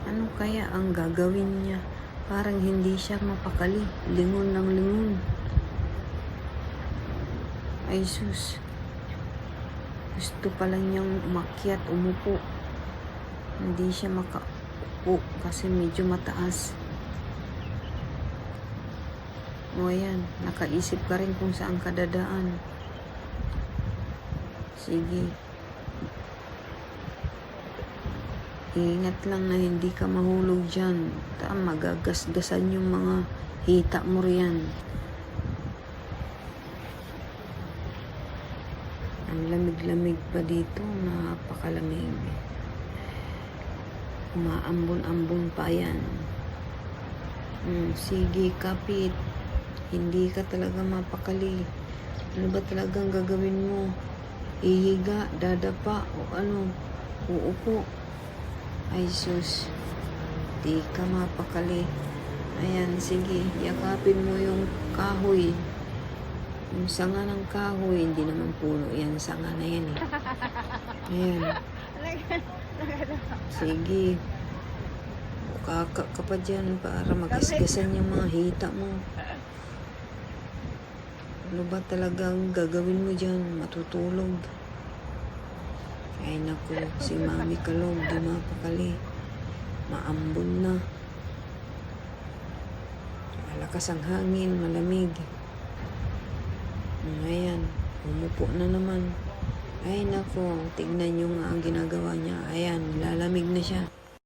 Ano kaya ang gagawin niya? Parang hindi siya mapakali. Lingon ng lingon. Ay sus. Gusto pala niyang umakyat, umupo. Hindi siya makaupo kasi medyo mataas. O ayan, nakaisip ka rin kung saan ka dadaan. Sige. Ingat lang na hindi ka mahulog dyan. Magagasgasan yung mga hita mo riyan. Ang lamig-lamig pa dito. Napakalamig. Umaambon-ambon pa yan. Sige, kapit. Hindi ka talaga mapakali. Ano ba talagang gagawin mo? Ihiga, dadapa, o ano? Uupo. Ay sus. Di ka mapakali. Ayan, sige. Yakapin mo yung kahoy. Yung sanga ng kahoy. Hindi naman puno yan. Sanga na yan eh. Ayan. Sige. Bukaka ka pa dyan para magasgasan yung mga hita mo. Ano ba talagang gagawin mo dyan? Matutulog. Ay naku, si Mami Kalog, di mapakali. Maambon na. Malakas ang hangin, malamig. Ayan, umupo na naman. Ay naku, tignan nyo nga ang ginagawa niya. Ayan, lalamig na siya.